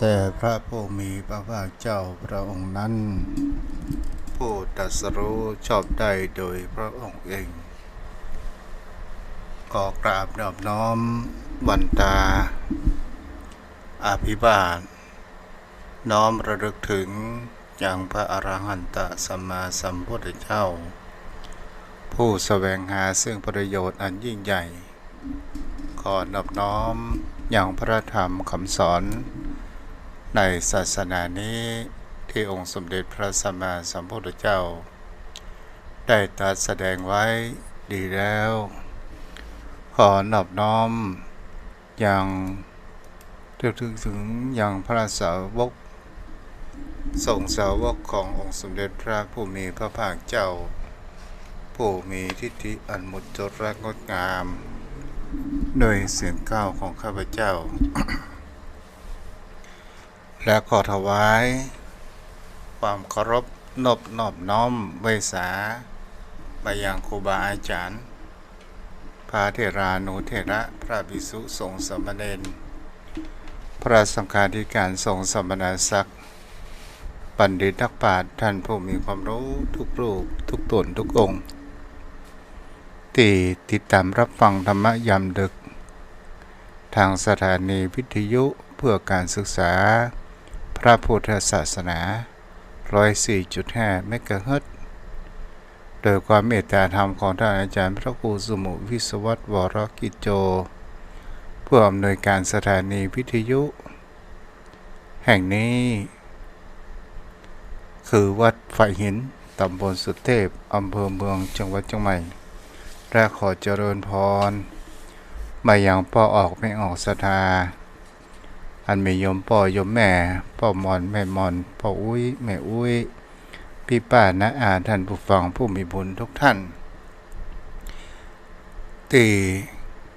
แต่พระผู้มีพระภาคเจ้าพระองค์นั้นผู้ตรัสรู้ชอบได้โดยพระองค์เองขอกราบนอบน้อมบันตาอาภิบาทน้อมระลึกถึงอย่างพระอรหันตสัมมาสัมพุทธเจ้าผู้แสวงหาซึ่งประโยชน์อันยิ่งใหญ่ขอนอบน้อมอย่างพระธรรมคำสอนในศาสนานี้ที่องค์สมเด็จพระสัมมาสัมพุทธเจ้าได้ตรัสแสดงไว้ดีแล้วขอนอบน้อมอย่างถึงอย่างพระสาวกทรงสาวกขององค์สมเด็จพระผู้มีพระภาคเจ้าผู้มีทิฏฐิอันหมดจดและงดงามโดยเสียงก้าวของข้าพเจ้า และขอถวายความเคารพนอบน้อมเวสาไปยังครูบาอาจารย์พระเถรานุเถระพระภิกษุสงฆ์สามเณรพระสังฆาธิการสงฆ์สมณศักดิ์บัณฑิตนักปราชญ์ท่านผู้มีความรู้ทุกรูปทุกตนทุกองค์ที่ติดตามรับฟังธรรมะยามดึกทางสถานีวิทยุเพื่อการศึกษาพระพุทธศาสนา 104.5 เมกะเฮิรตซ์โดยความเมตตาธรรมของท่านอาจารย์พระครูสมุวิศวัตรวรกิจโจผู้อำนวยการสถานีวิทยุแห่งนี้คือวัดไฟหินตำบลสุเทพอำเภอเมืองจังหวัดเชียงใหม่และขอเจริญพรมาอย่างพ่อออกไม่ออกศรัทธาอันมีโยมพ่อโยมแม่พ่อมอนแม่มอนพ่ออุ้ยแม่อุ้ยพี่ป้าน้าอาท่านผู้ฟังผู้มีบุญทุกท่านที่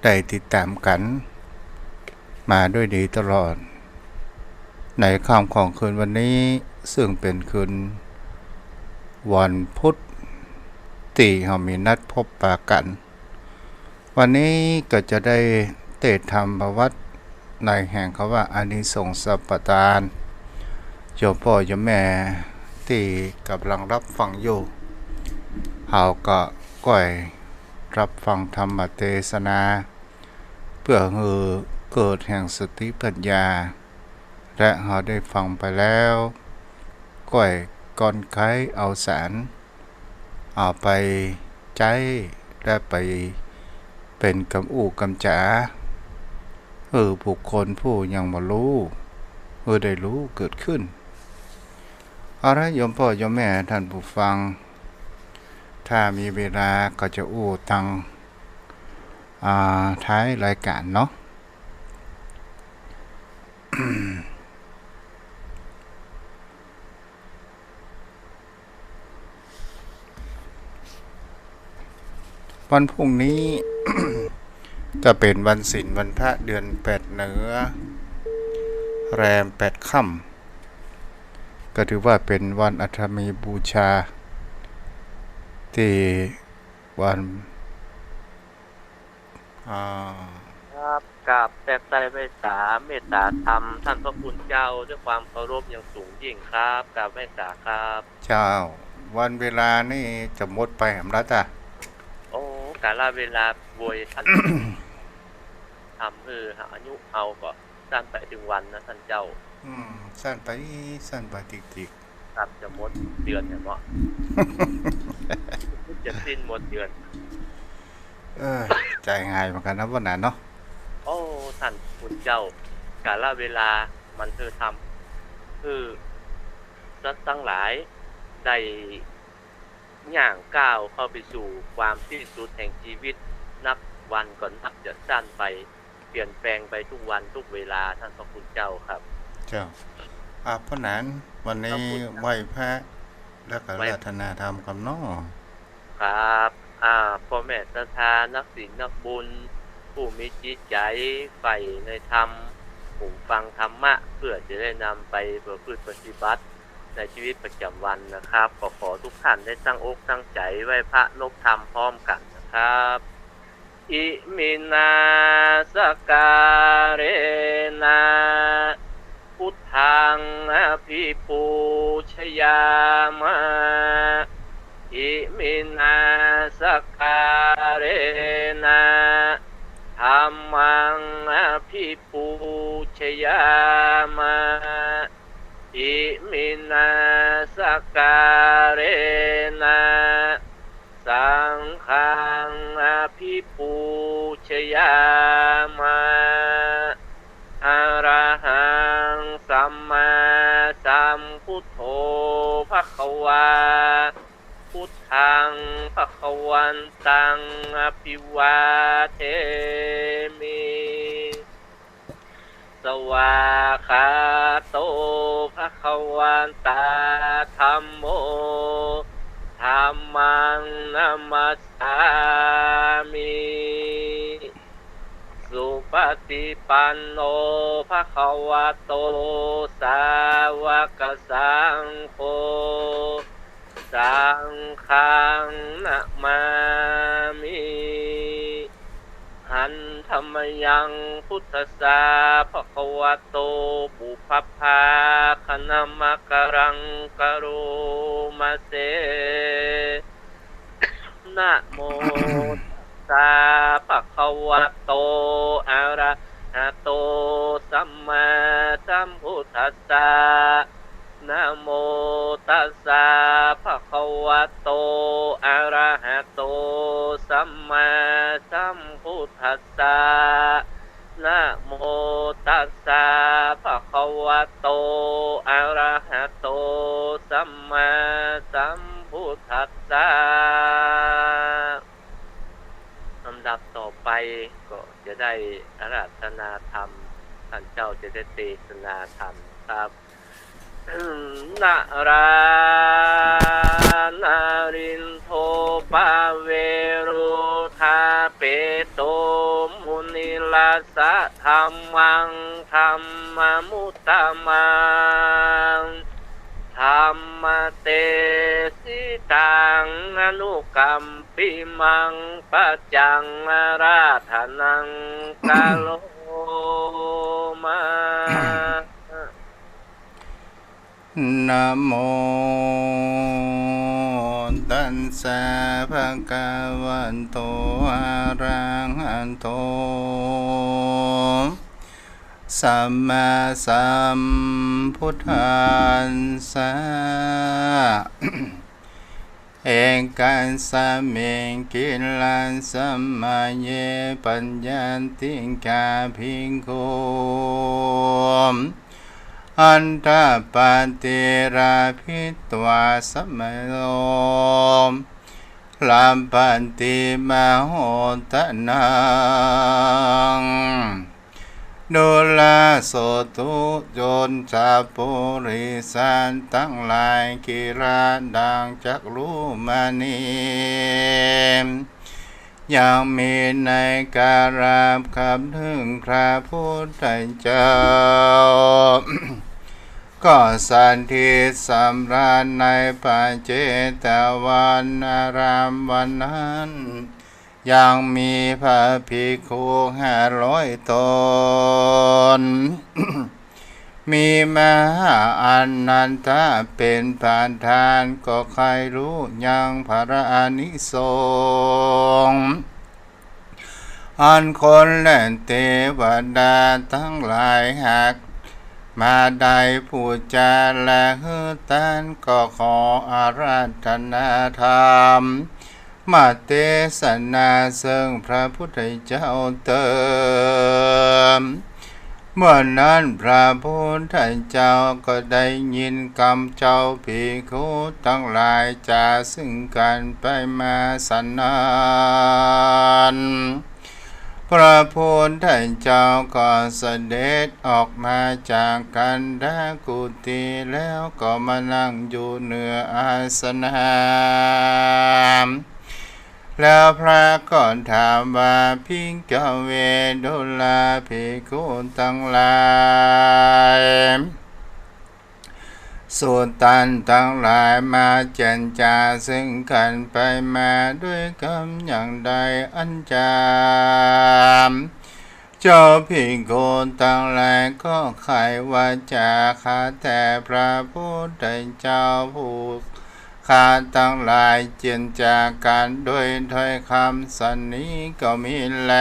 ได้ติดตามกันมาด้วยดีตลอดในค่ำของคืนวันนี้ซึ่งเป็นคืนวันพุธที่เรามีนัดพบปะกันวันนี้ก็จะได้เทศน์ธรรมประวัติในแห่งคำว่าอานิสงส์สัพพทานโยมพ่อโยมแม่ที่กำลังรับฟังอยู่เขาก็ก้อยรับฟังธรรมเทศนาเพื่อให้เกิดแห่งสติปัญญาและเขาได้ฟังไปแล้วก้อยก่อนไขเอาสารเอาไปใจและไปเป็นกำอูกำจ๋าบุคคลผู้ยังมารู้ได้รู้เกิดขึ้นเอาละโยมพ่อโยมแม่ท่านผู้ฟังถ้ามีเวลาก็จะตังท้ายรายการเนาะ วันพรุ่งนี้ จะเป็นวันศีลวันพระเดือน8เหนือแรม8ค่ำก็ถือว่าเป็นวันอัฐมีบูชาที่วันครับกราบแตกใจไปสาเมตตาธรรมท่านพระคุณเจ้าด้วยความเคารพอย่างสูงยิ่งครับกราบแม่ตาครับเจ้าวันเวลานี่จะหมดไปหำละจ้ะโอ้กาลเวลาบวยท่าน ทำอายุเอาก็สั้นไปถึงวันนะท่านเจ้าสั้นไปติกครับจะหมดเดือนเนี่ยเนาะ จะสิ้นหมดเดือนใจง่ายเหมือนกันนะวันนั้นเนาะโอ้ท่านคุณเจ้ากาลเวลามันทำสัตว์ทั้งหลายได้ย่างก้าวเข้าไปสู่ความสิ้นสุดแห่งชีวิตนับวันก่อนนับจะสั้นไปเปลี่ยนแปลงไปทุกวันทุกเวลาท่านพระคุณเจ้าครับเจ้าเพราะนั้นวันนี้ไหว้พระแล้วก็รัตนาธรรมกับน้อครับพ่อแม่ศรัทธานักศีลนักบุญผู้มีจิตใจใฝ่ในธรรมหูฟังธรรมะเพื่อจะได้นำไปประพฤติปฏิบัติในชีวิตประจำวันนะครับขอทุกท่านได้ตั้งอกตั้งใจไหว้พระนบธรรมพร้อมกันนะครับอิมินาสการเรนะ พุทธังอภิปูชยามะอิมินาสการนะธัมมังอภิปูชยามะอิมินาสการนะสังฆังอภิปูชยามะอะระหังสัมมาสัมพุทโธภควาพุทธังภควันตังอภิวาเทมิสวาคาโตภควันตาธัมโมธัมมังนัมมัสสามิสุปฏิปันโนภควโตสาวกสังโฆสังฆังนะมามิหันธรรมยังพุทธสาภควโตปุพพาคณมะกรังกโรมาเสนะโมสาภควโตอะระหะโตสัมมาสัมพุทธัสสะนะโมตัสสะภควโตอะระหะโตสัมมาสัมพุทธัสสะนะโมตัสสะภควโตอะระหะโตสัมมาสัมพุทธัสสะลำดับต่อไปก็จะได้อาราธนาธรรมท่านเจ้าจะได้เทศนาธรรมครับนารานารินโทปาเวรุธาเปโตมุนิลาสะธรรมังธรรมมุตตมังธรรมเตสิตังอนุกัมปิมังปัจจังราธนังกาโลมานะโมตัสสะภะคะวะโตอะระหะโตสัมมาสัมพุทธัสสะเอกัสสะเมกิลัสสะมาเยปัญญาติกาภิกขุอันตาปฏิราภิตวาสัมโลลาปันติมโหตนังดุลาโสตุโยนจาปุริสันตั้งหลายกิราดังจักรุมานียังมีในการาบคำถึงพระพุทธเจ้าก็สันติสำราญในปัจเจตวันอารามวันนั้นยังมีพระภิกขุ500 ตน มีมหาอนันตะเป็นประธานก็ใครรู้ยังพระอานิสงส์อันคนและเทวดาทั้งหลายหากมาได้พูดจาและฮือตันก็ขออาราธนาธรรมมาเทศนาซึ่งพระพุทธเจ้าเติมเมื่อนั้นพระพุทธเจ้าก็ได้ยินคำเจ้าภิกขุทั้งหลายจาซึ่งกันไปมาสนานพระพุทธเจ้าก็เสด็จออกมาจากกันดากุฏิแล้วก็มานั่งอยู่เหนืออาสนะแล้วพระก็ถามว่าภิกขเวดุลาภิกขุทั้งหลายสุตตันทั้งหลายมาเจรจาซึ่งกันไปมาด้วยคำอย่างใดอันจาม เจ้าภิกขุทั้งหลายก็ใครว่าจะข้าแต่พระพุทธเจ้าผู้ข้าทั้งหลายเจียนจากกันด้วยถ้อยคำสันนี้ก็มีแล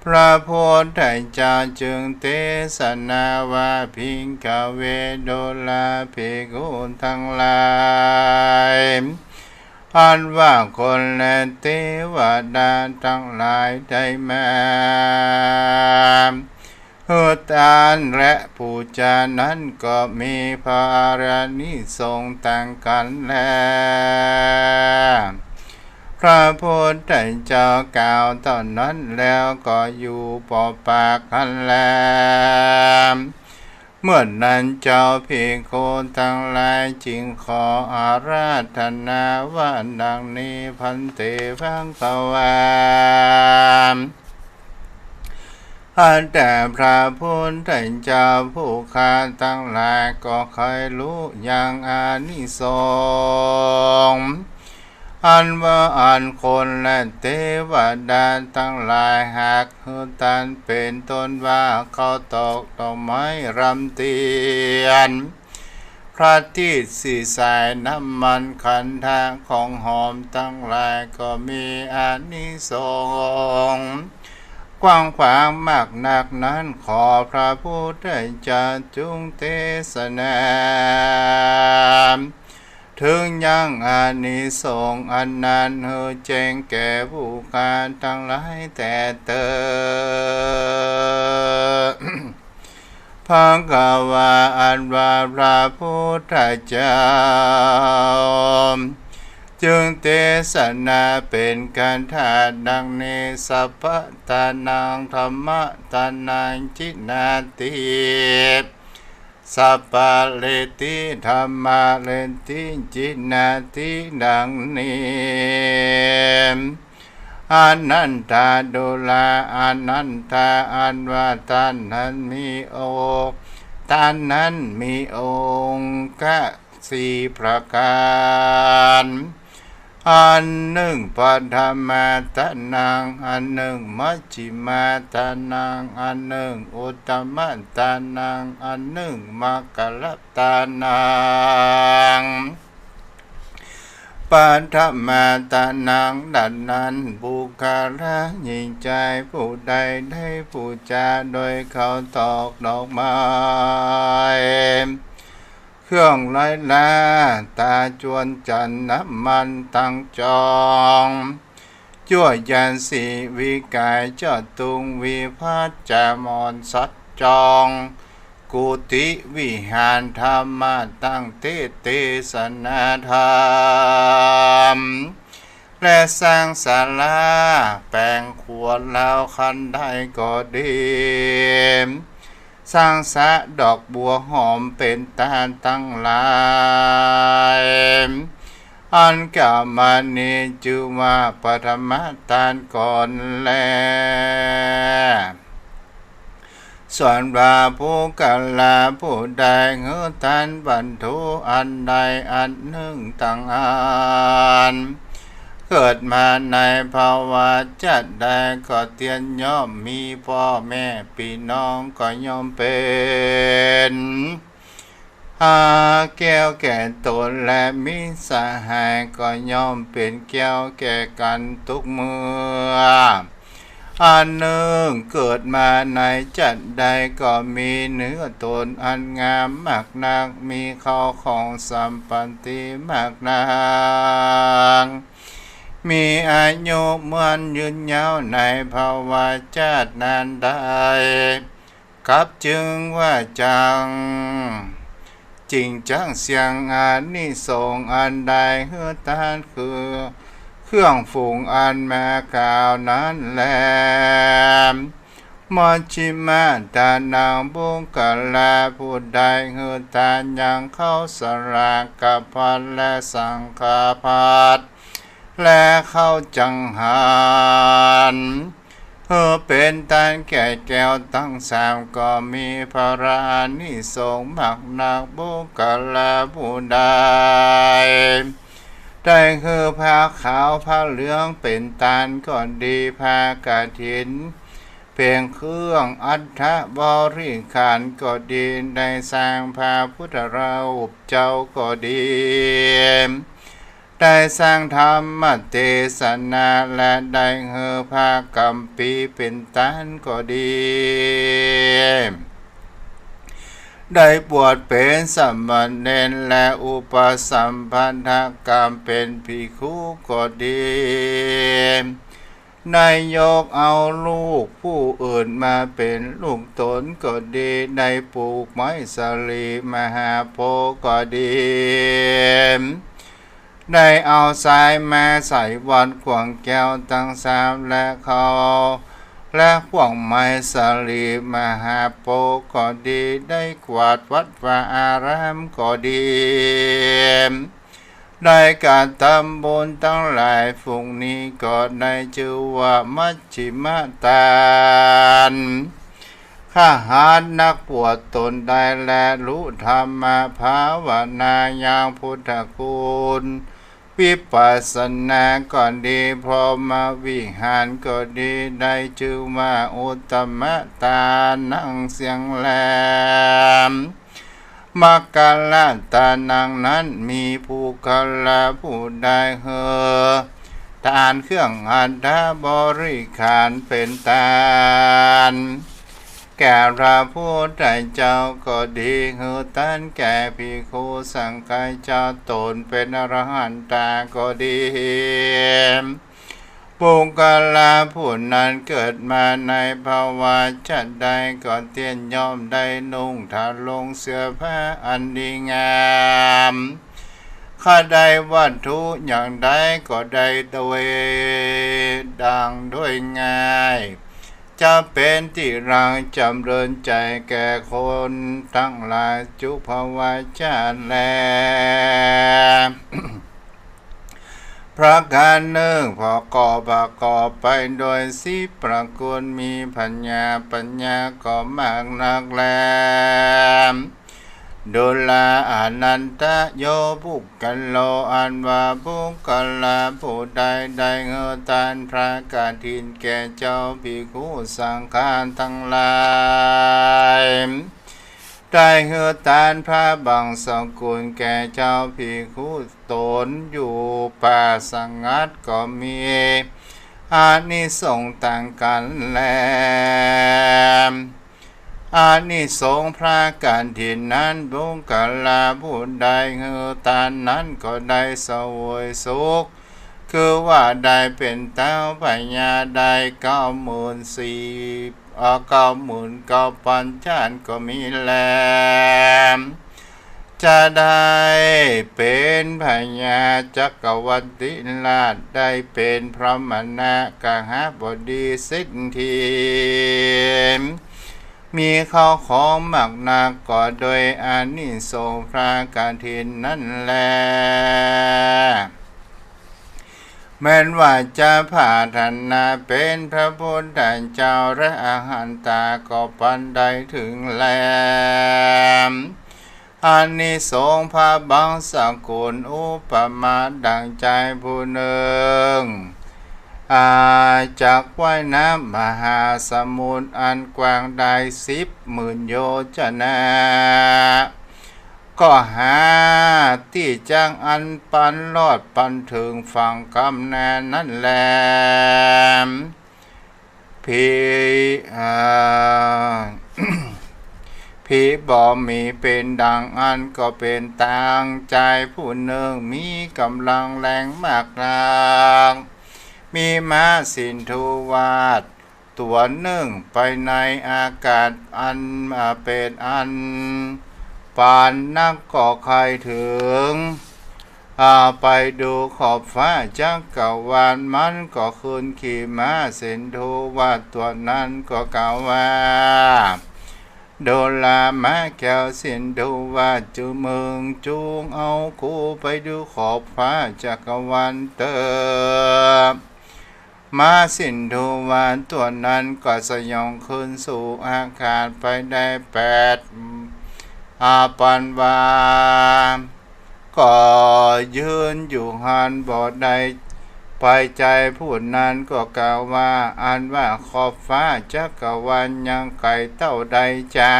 พระพุทธเจ้าจึงเทศนาว่าภิกขเวโดลาภิกขุทั้งหลายอันว่าคนและเทวดาทั้งหลายได้มาทานและปูจานั้นก็มีภารานิสงส์ต่างกันแลพระพุทธเจ้ากล่าวตอนนั้นแล้วก็อยู่ปอปากหันแลเมื่อนั้นเจ้าภิกขุทั้งหลายจึงขออาราธนาว่าดังนี้พันเตภังควาแต่พระพุทธเจ้าผู้ข้าทั้งหลายก็เคยรู้อย่างอานิสงส์อันว่าอันคนและเทวดาทั้งหลายหากหือตันเป็นต้นว่าเขาตกดอกไม้รำเทียนพระที่สีสายน้ำมันขันธาของหอมทั้งหลายก็มีอานิสงส์กว้างขวางมากนักนั้นขอพระพุทธเจ้าจงเทศนาถึงยังอานิสงส์อันนั้นให้แจ้งแก่ผู้ข้าทั้งหลายแต่เติบภควาอันว่าพระพุทธเจ้าจึงเทศนาเป็นการถาดังนี้สัพพตานังธรรมตานังจินาติสัพพะเลติธรรมะเลติจินาติดังนี้อนันตาดุลาอนันตาอันว่าท่านนั้นมีองค์ท่านนั้นมีองค์ก็สี่ประการอันหนึ่งปัฏมาตานังอันหนึ่งมัชฌิมาตานังอันหนึ่งอุตตมตานังอันหนึ่งมัคคะลตานังปัฏมาตานังดังนั้นบุคคลยิ่งใจผู้ใดได้บูชาโดยเขาตอกดอกไม้เครื่องไล่ลาตาจวนจันน้ำมันตั้งจองชั่วยันสีวิกายเจ้าตุงวิพัฒจามอนสัจจองกุติวิหารธรรมตั้งเทศนาธรรมและสร้างศาลาแปลงขวดแล้วคันได้ก็ดีสร้างสะดอกบัวหอมเป็นตาตั้งหลายอันกามานีจือว่าปฐมตานก่อนแลส่วนว่าผู้กัลลาผู้ใดเงือทันบรรทุอันใดอันหนึ่งต่างอันเกิดมาในภาวะจัดใดก็เตียนย่อมมีพ่อแม่พี่น้องก็ย่อมเป็นแก้วแก่ตนและมิสหายก็ย่อมเป็นแก้วแก่กันทุกเมื่ออันหนึ่งเกิดมาในจัดใดก็มีเนื้อตนอันงามมากนักมีข้าวของสัมปันติมากนักมีอายุมันยืนยาวในภาวะชาตินานได้กับจึงว่าจังจริงจังเสียงอานิสงส์อันใดเฮือตานคือเครื่องฝูงอันแม่กล่าวนั้นแลมัชฌิมาตานังบุคคลาผู้ใดเฮือตานยังเข้าสรากพัดและสังฆพัดและเข้าจังหันเป็นตานแก่แก้วตั้งสามก็มีพระรานิสงส์มากนักบุคคลผู้ใด ได้คือผ้าขาวผ้าเหลืองเป็นตาลก็ดีผ้ากฐินเพียงเครื่องอัฐบริขารก็ดีได้สร้างพระพุทธรูปเจ้าก็ดีได้สร้างธรรมเทศนาและได้เฮือพากัมปีเป็นตานก็ดีได้บวชเป็นสามเณรและอุปสัมปันธกรรมเป็นภิกขุก็ดีนายยกเอาลูกผู้อื่นมาเป็นลูกตนก็ดีได้ปลูกไม้สลีมหาโพธิ์ก็ดีได้เอาสายมาใส่วัดขวงแก้วทั้งสามและเขาและพวกไม้สลีมหาโพธิ์ก็ดีได้กวาดวัดวาอารามก็ดีได้การทำบุญทั้งหลายฝุ่งนี้ก็ได้ชื่อว่ามัชฌิมาทานข้าหารนักบวชตนได้และรู้ธรรมภาวนาอย่างพุทธคุณวิปัสสนาก็ดีพรหมวิหารก็ดีได้ชื่อว่าอุตตมทานังเสียงแหลมมักกะลาตานังนั้นมีผู้กะลาผู้ใดเฮอทานเครื่องอัฐบริขารเป็นตานแก่พระพุทธเจ้าก็ดีเฮอท่านแก่ภิกขุสังฆเจ้าตนเป็นอรหันตาก็ดีปุกลาผู้นั้นเกิดมาในภาวะจัดใดก็เตียนยอมได้นุ่งทาลงเสื้อผ้าอันดีงามข้าได้วัตถุอย่างใดก็ได้โดยดังด้วยง่ายจะเป็นที่รังจำเริญใจแก่คนทั้งหลายจุภาวะจัดแลพระการหนึ่งประกอบไปโดยสิประกุลมีปัญญาก็มากนักแลดุลาอนันตโยบุกกัลโลอันว่าบุกกัลลาผู้ใดได้เงือตานพระกฐินแก่เจ้าภิกขุสังฆทั้งหลายได้เฮือตานพระบังสกุลแก่เจ้าภิกขุตนอยู่ป่าสังงัดก็มีอานิสงส์ต่างกันแลอานิสงส์พระกฐินนั้นบุกลาผู้ใดเฮือตานนั้นก็ได้เสวยสุขคือว่าได้เป็นเต้าพญาได้99,000 ชาติก็มีแลจะได้เป็นพญาจักรวรรดิราชได้เป็นพระมณกหบดีสิทธิมีข้าวของมากนักก็โดยอานิสงส์พระกฐินนั่นแลแม้นว่าจะผ่าธนาเป็นพระพุทธเจ้าและอรหันตาก็ปันใดถึงแลอานิสงส์พระบังสกุลอุปมาดังใจผู้หนึ่งจากว่ายน้ำมหาสมุทรอันกว้างได้10,000 โยชนะก็หาที่จ้างอันปันลอดปันถึงฝั่งกำแนนั่นแลผีบ่มีเป็นดังอันก็เป็นต่างใจผู้หนึ่งมีกำลังแรงมากนักมีม้าสินธุวาสตัวหนึ่งไปในอากาศอันเป็นอันปานนักก็ใครถึงไปดูขอบฟ้าจักรวาลมันก็ขึ้นขี่ม้าสินธุวาสตัวนั้นก็กล่าวว่าโดลามาแก้วสินธุวาสจูมึงจูงเอากูไปดูขอบฟ้าจักรวาลเติบม้าสินธุวาสตัวนั้นก็สยองขึ้นสู่อากาศไปได้8 ปันวา ก็ยืนอยู่หันบ่ได้ไปใจผู้นั้นก็กล่าวว่าอันว่าขอบฟ้าจักรวาลยังไกลเต้าใดจา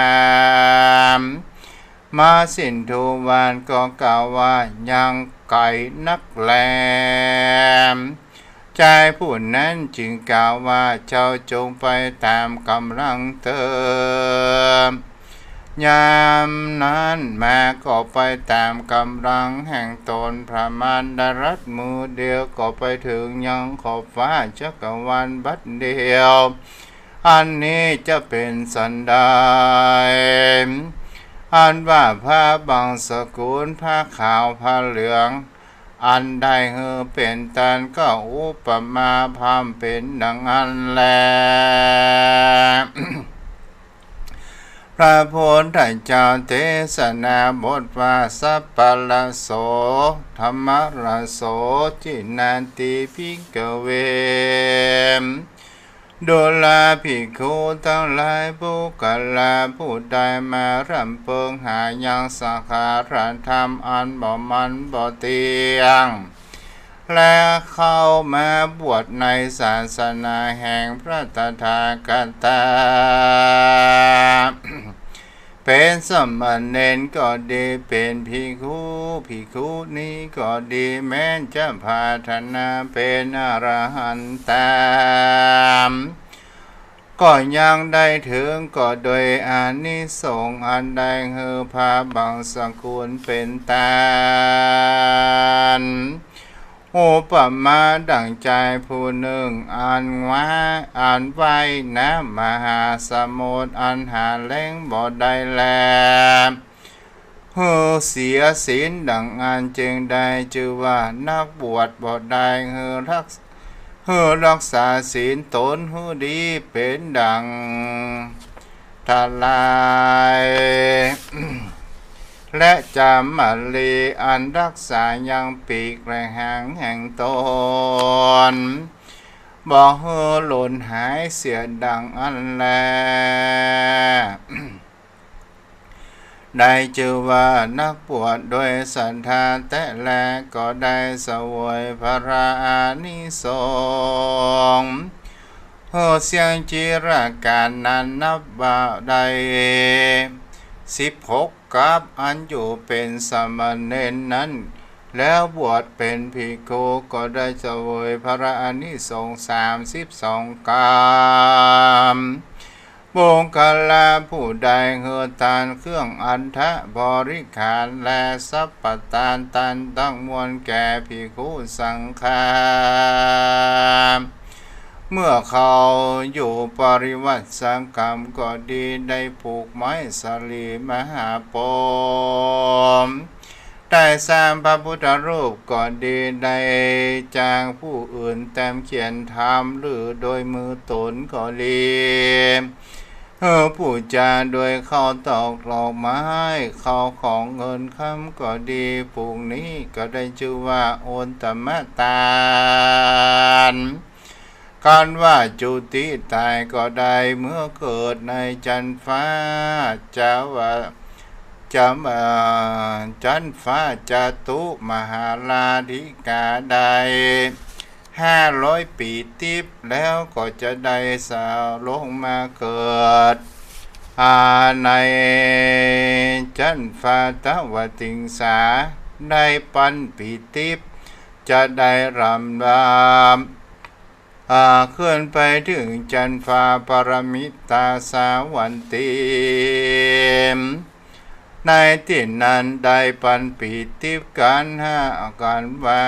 มมาสิ้นทุวานก็กล่าวว่ายังไกลนักแลมใจผู้นั้นจึงกล่าวว่าเจ้าจงไปตามกำลังเติมยามนั้นมาก็ไปตามกำลังแห่งตนพระมารดารัดมือเดียวก็ไปถึงยังขอบฟ้าจักรวาลบัดเดียวอันนี้จะเป็นสันใดอันว่าผ้าบางสกุลผ้าขาวผ้าเหลืองอันใดเป็นตันก็อุปมาพามเป็นดังอันแล พระพุทธเจ้าเทศนาบทว่าสัพพะโสธรรมรโสจินันติภิกขเวดูลาภิกขุทั้งหลายผู้กัลลาผู้ใดมารำเพิงหายังสังขารธรรมอันบ่มันบ่เที่ยงและเข้ามาบวชในศาสนาแห่งพระตถาคต เป็นสมณเณรก็ดีเป็นภิกขุนี้ก็ดีแม้นจะภาธนาเป็นอรหันตามก็ยังได้ถึงก็โดยอานิสงส์อันใดพาบังสกุลเป็นตาลอุปมาดังใจผู้หนึ่งอันไว้น้ำมหาสมุทรอันหาแล้งบ่ได้แลเสียศีลดังอันจึงได้ชื่อว่านักบวชบ่ได้รักษาศีลตนดีเป็นดังทลายและจำมาลีอันรักษายังปีกและหางแห่งตนบ่หล่นหายเสียดังอันแล ได้ชื่อว่านักบวชโดยศรัทธาแต่แลก็ได้เสวยพระอานิสงส์เสียงจิรการนั้นนับว่าได้16กับอันอยู่เป็นสามเณรนั้นแล้วบวชเป็นภิกขุก็ได้เสวยพระอานิสงส์32กับวงกาลาผู้ใดทานเครื่องอันทะบริขารและสัพพทานตันตั้งมวลแก่ภิกขุสังฆาเมื่อเขาอยู่ปริวัติสังกรรมก็ดีได้ผูกไม้สลีมหาโปมได้สร้างพระพุทธรูปก็ดีได้จางผู้อื่นแต้มเขียนทำหรือโดยมือตนก็ดีผู้จาโดยเข้าตอกหลอกไม้เข้าของเงินคำก็ดีพวกนี้ก็ได้ชื่อว่าโอนตมตานการว่าจุติตายก็ได้เมื่อเกิดในจันฟ้าจันฟ้าจตุมหาลาธิกาได้500 ปีติบแล้วก็จะได้สาวลงมาเกิดในจันฟ้าตวติงสาได้ปันปีติบจะได้รำขึ้นไปถึงจันฟ้าปรมิตาสาวันติในที่นั้นได้ปันปีติบกันกันว่า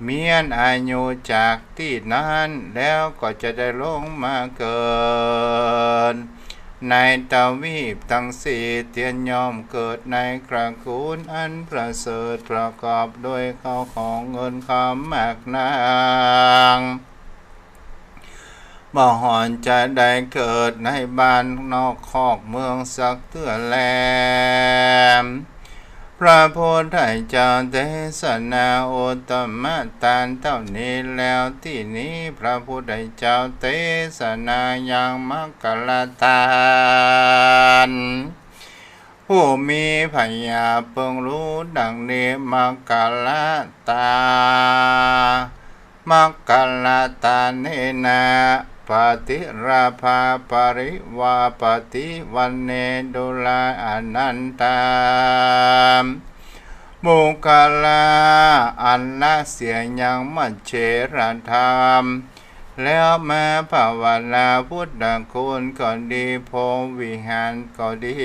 เมียนอายุจากที่นั้นแล้วก็จะได้ลงมาเกิดในทวีปทั้งสี่เทียนยอมเกิดในตระกูลอันประเสริฐประกอบด้วยข้าวของเงินคำมากนางบ่หอนจะได้เกิดในบ้านนอกคอกเมืองสักเตื้อแลมพระพุทธเจ้าเทศนาโอตตมตานเท่านี้แล้วที่นี้พระพุทธเจ้าเทศนายังมัคคลทาน ผู้ ผู้มีปัญญาเพิ่งรู้ดังนี้มักกะละตามักกะละตาเนนะปฏิราภาปริวาปฏิวันเนดุลาอนันตามมุกะลาอันละเสียยังมัจเจรธรรมแล้วแม้ภาวนาพุทธคุณก็ดีพรหมวิหารก็ดี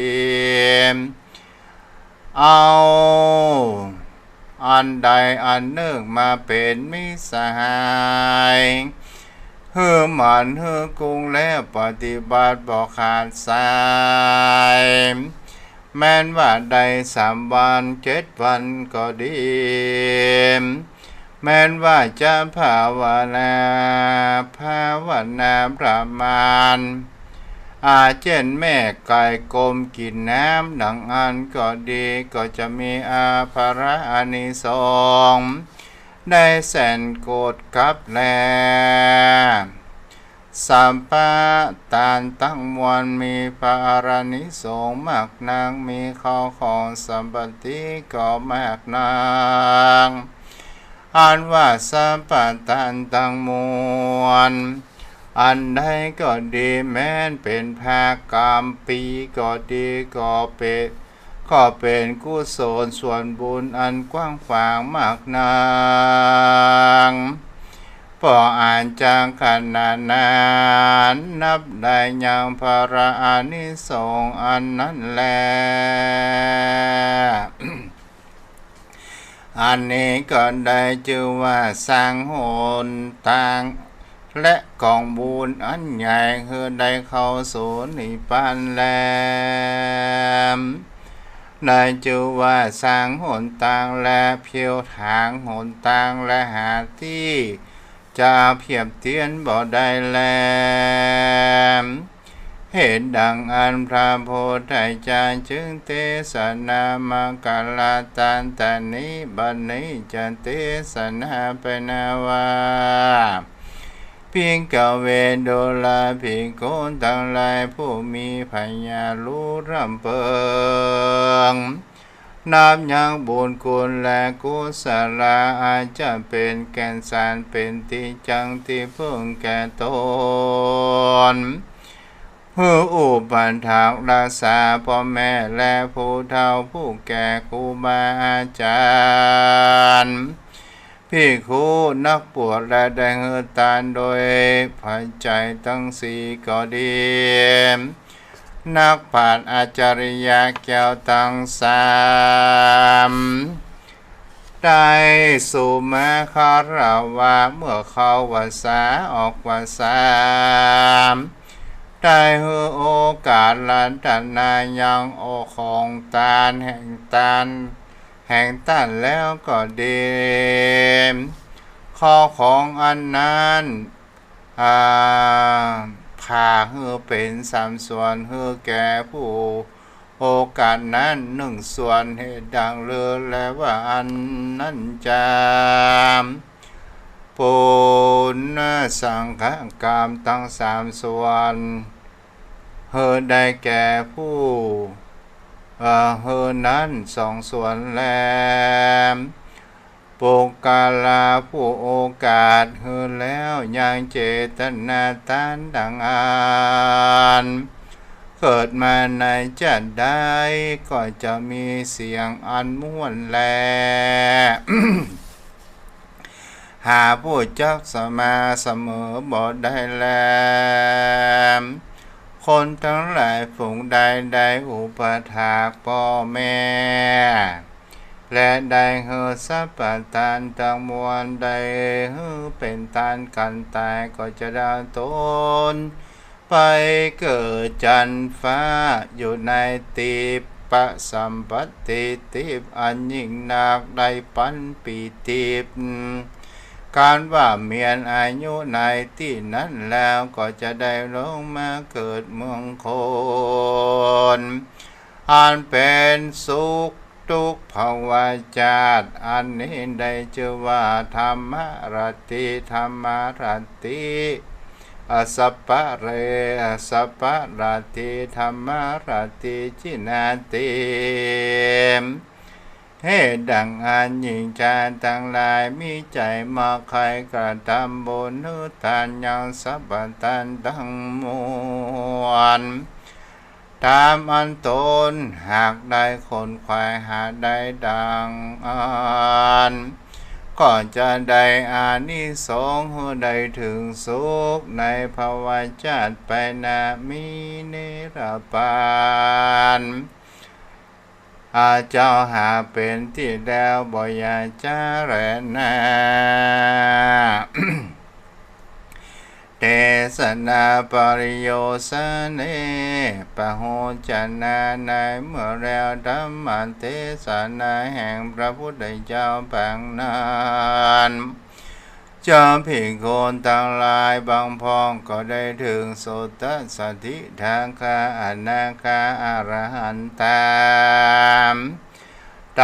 เอาอันใดอันหนึ่งมาเป็นมิสหายเฮือหมันเฮือกุงแล้วปฏิบัติบ่ขาดสายแม้นว่าใด3 วัน7 วันก็ดีแม้นว่าจะภาวนาประมาณเช่นแม่ไก่กลมกินน้ำดังอันก็ดีก็จะมีอาภรอานิสงส์ได้แสนโกรธกับแลสัมปะทานตั้งมวลมีภารนิสงส์มากนางมีข้อของสัมปติก็มากนางอันว่าสัมปทานตั้งมวลอันใดก็ดีแม้นเป็นภากรรมปีก็ดีก็เป็นกุศลส่วนบุญอันกว้างขวางมากนางพออ่านจางขนาดนั้นนับได้ยังภาระอานิสงส์อันนั้นแล อันนี้ก็ได้ชื่อว่าสร้างหนทางและกองบุญอันใหญ่คือได้เข้าสู่นิพพานแล้วได้ชื่อว่าสร้างหนทางและเพียวทางหนทางและหาที่จะเพียบเทียนบ่ได้แล้วเหตุดังอันพระโพธิจารย์จึงเทศนามังกลาตันตานิบัดนี้จะเทศนาไปนาว่าพิงกเวโดลาภิกขุทั้งหลายผู้มีปัญญารู้รำเพิงนับยังบุญคุณและกุศลอาจจะเป็นแก่นสารเป็นที่จังที่พึ่งแก่ตนเพื่ออุปัฏฐากรักษาพ่อแม่และผู้เฒ่าผู้แก่ครูบาอาจารย์ภิกขุนักบวชและได้เฮือตานโดยปัจจัยทั้งสี่ก็ดีนักปราชญ์อาจารยะแก้วทั้ง3ได้สู่มาคารวะเมื่อเข้าวาสาออกวาสาได้ให้โอกาสลันตนายังโอของตานแห่งต้านแล้วก็ดีข้อของอันนั้นผ่าให้เป็น3 ส่วนให้แก่ผู้โอกาสนั้น1 ส่วนเหตุดังเลือและว่าอันนั้นจะปุณสังฆกรรมทั้ง3 ส่วนเฮได้แก่ผู้เฮนั้น2 ส่วนแลปุกาลาผู้โอกาสเฮแล้วยังเจตนาตานดังอ่านเกิดมาในจัดได้ก็จะมีเสียงอันม่วนแล หาผู้จักสมาเสมอบ่ได้แลคนทั้งหลายฝูงใดได้อุปถากพ่อแม่และได้เฮือสัพพทานทั้งมวลได้เฮือเป็นทานกันตายก็จะได้ตนไปเกิดจันฟ้าอยู่ในทิพสัมปติทิพอันยิ่งนักได้ปันปีทิพการว่าเมียนอายุในที่นั้นแล้วก็จะได้ลงมาเกิดเมืองคนอันเป็นสุขทุกภาวะจาตอันนี้ได้ชื่อว่าธรรมรติธรรมรติ อสัพปะเรอสัพปะราติธรรมราติจินาติให้ดังอันยิ่งใจทั้งหลายมีใจมาใครกระทำบุญนุทานยังสัพพตันทั้งมวลตามอันตนหากได้คนควายหาได้ดังอันก็จะได้อานิสงส์ได้ถึงสุขในภวชาติไปนามินิรปานเจ้าหาเป็นที่แล้วบ่อยาจะแรนา เทศนาปริโยสเนปะโหจนาในเมื่อแล้วธรรมเทศนาแห่งพระพุทธเจ้าบางนั้นจอมภิกขุทั้งหลายบางพ้องก็ได้ถึงโสตสัทธิทางคาอนาคาอรหันต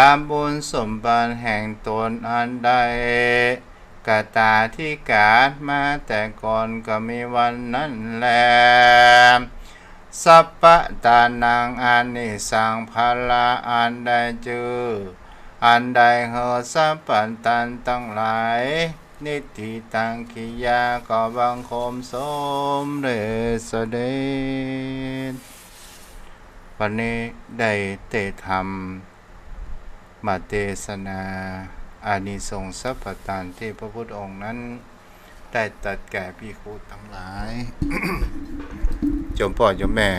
ามบุญสมบัติแห่งตนอันใดกตาที่กาดมาแต่ก่อนก็มีวันนั้นแลสัพพะตานังอานิสังภาลาอันใดจืออันใดเหอสัพพันตันทั้งหลายนิติตังคิยาก็บังคมสมเด็จเสด็จวันนี้ได้เตธรรมมาเทศนาอานิสงส์สัพพทานที่พระพุทธองค์นั้นได้ตรัสแก่ภิกขุทั้งหลาย โยมพ่อโยมแม่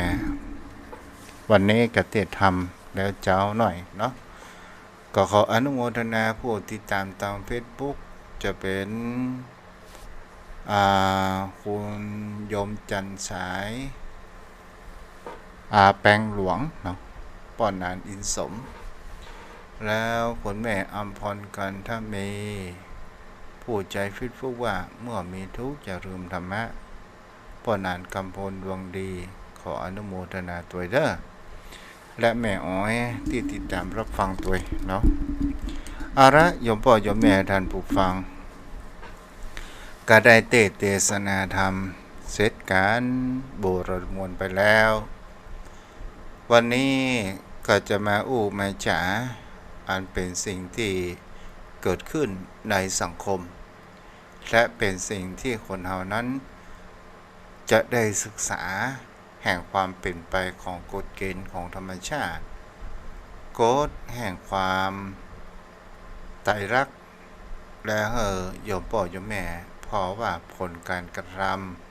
วันนี้กเทศธรรมแล้วเจ้าหน่อยเนาะก็ขออนุโมทนาผู้ติดตามตามเฟซบุ๊กจะเป็นคุณโยมจันสายแปลงหลวงเนาะป้อนนานอินสมแล้วคุณแม่อัมพรกันถ้ามีผู้ใจฟิตฟุกว่าเมื่อมีทุกข์จะลืมธรรมะป้อนนานกำพลดวงดีขออนุโมทนาตัวเด้อและแม่อ้อยที่ติดตามรับฟังตัวเนาะอาระโยมพ่อโยมแม่ท่านผู้ฟังก็ได้เทศนาธรรมเสร็จการโบราณมวลไปแล้ววันนี้ก็จะมามาจ๋าอันเป็นสิ่งที่เกิดขึ้นในสังคมและเป็นสิ่งที่คนเฮานั้นจะได้ศึกษาแห่งความเป็นไปของกฎเกณฑ์ของธรรมชาติกฎแห่งความไตรลักษณ์และโยมพ่อโยมแม่เพราะว่าผลการกระท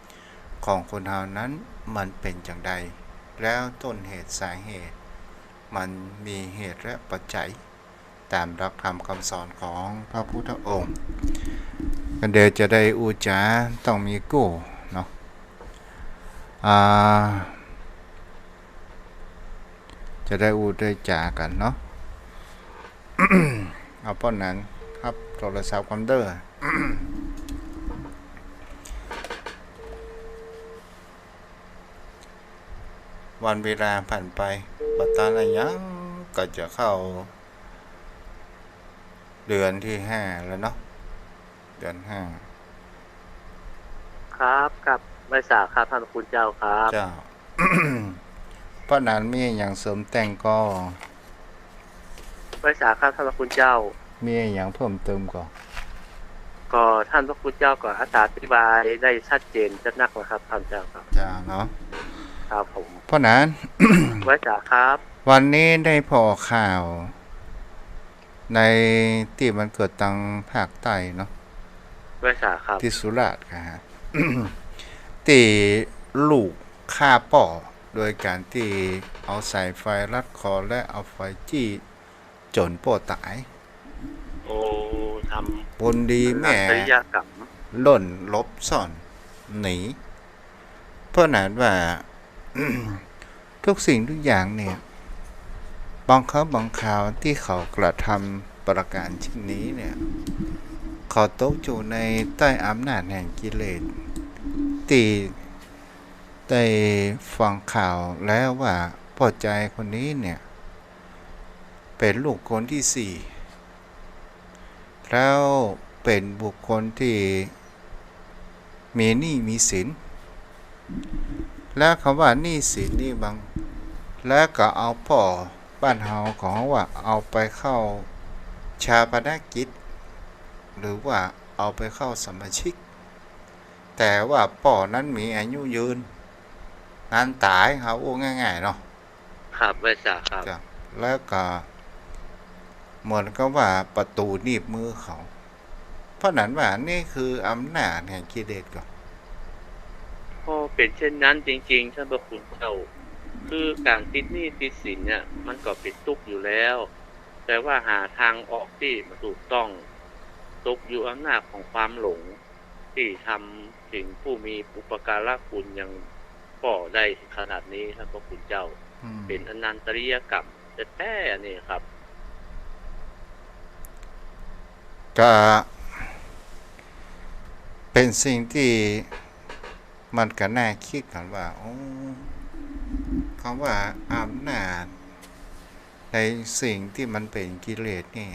ำของคนเฮานั้นมันเป็นอย่างใดแล้วต้นเหตุสาเหตุมันมีเหตุและปัจจัยตามหลักธรรมคำสอนของพระพุทธองค์กันเดี๋ยวจะได้อุจาต้องมีกู้เนาะจะได้ได้จากันเนาะ เอาป้อนนั้นครับโทรศัพท์คอมเตอร์ วันเวลาผ่านไปบัดตาอะไรยังก็จะเข้าเดือนที่5แล้วเนาะเดือน5ครับกับไม่สาครับท่านคุณเจ้าครับเจ้า เพราะนั้นมีอย่างเสริมแต่งก็ไม่สาครับท่านคุณเจ้ามีอย่างเพิ่มเติมก็ท่านพระคุณเจ้าก็อธิบายได้ชัดเจนจัดนักนะครับท่านเจ้าครับจ้าเนาะครับผมเพราะนั้น ไว้จ้าครับวันนี้ได้พอข่าวในที่มันเกิดทางภาคใต้เนาะไว้จ้าครับที่สุราษฎร์ครับ ที่ลูกฆ่าป่อโดยการที่เอาสายไฟรัดคอและเอาไฟจี้จนป่อตายโอ้ทำบนดีแม่ล่นลบซ่อนหนีเพราะนั้นว่า ทุกสิ่งทุกอย่างเนี่ยบางครั้งบางคราวที่เขากระทำประการเช่นนี้เนี่ยเขาตกอยู่ในใต้อำนาจแห่งกิเลสตีได้ฟังข่าวแล้วว่าพ่อใจคนนี้เนี่ยเป็นลูกคนที่4แล้วเป็นบุคคลที่มีหนี้มีสิน แล้วคำว่าหนี้สินนี่บางแล้วก็เอาพ่อบ้านเฮาของว่าเอาไปเข้าชาปนกิจหรือว่าเอาไปเข้าสมาชิกแต่ว่าป่อนั้นมีอายุยืนงานตายเขาโอ้ง่ายๆเนาะครับไว้สาครับจ้ะแล้วก็เหมือนกับว่าประตูหนีบมือเขาเพราะนั้นว่านี่คืออำนาจแห่งกิเลสก่อนพอเป็นเช่นนั้นจริงๆท่านพระคุณเจ้าคือการติดหนี้ติดสินเนี่ยมันก็เป็นทุกข์อยู่แล้วแต่ว่าหาทางออกที่มันถูกต้องตกอยู่อำนาจของความหลงที่ทำถึงผู้มีอุปการะคุณยังก่อได้ขนาดนี้ท่านพระคุณเจ้าเป็นอนันตริยกรรมแท้ๆนี่ครับก็เป็นสิ่งที่มันก็น่าคิดกันว่าโอ้คำว่าอำนาจในสิ่งที่มันเป็นกิเลสนี่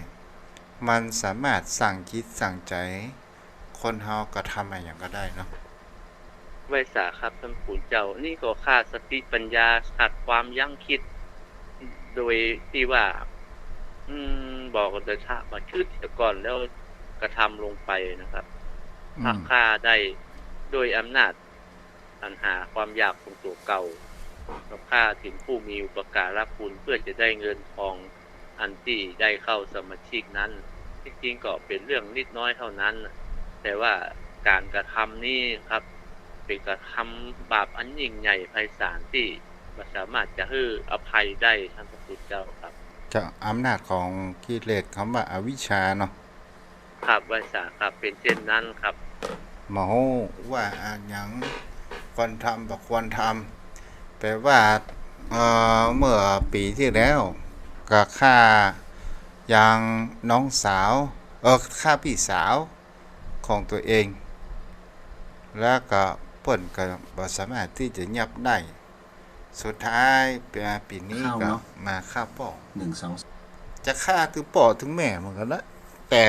มันสามารถสั่งจิตสั่งใจคนเฮาก็ทำอะไรอย่างก็ได้เนาะไว้สาครับท่านคุณเจ้านี่ก็ขาดสติปัญญาขาดความยั้งคิดโดยที่ว่าบอกกันแต่ถ้ามาชืดเสียก่อนแล้วกระทำลงไปนะครับหักค่าได้โดยอำนาจปัญหาความอยากของตัวเก่ากับค่าถึงผู้มีอุปการะคุณเพื่อจะได้เงินทองอันที่ได้เข้าสมาชิกนั้นจริงๆก็เป็นเรื่องนิดน้อยเท่านั้นแต่ว่าการกระทำนี้ครับเป็นกระทำบาปอันยิ่งใหญ่ไพศาลที่ไม่สามารถจะให้อภัยได้ท่านพระพุทธเจ้าครับจากอำนาจของกิเลสคำว่าอวิชชาเนาะครับไว้สาครับเป็นเช่นนั้นครับหมอว่าอย่างควรทำบ่ควรทำแปลว่าเมื่อปีที่แล้วก็ฆ่าอย่างน้องสาวฆ่าพี่สาวของตัวเองแล้วก็เปิ้นก็บ่สามารถที่จะยับได้สุดท้ายปีนี้ก็มาฆ่าพ่อจะฆ่าถึงพ่อถึงแม่เหมือนกันละแต่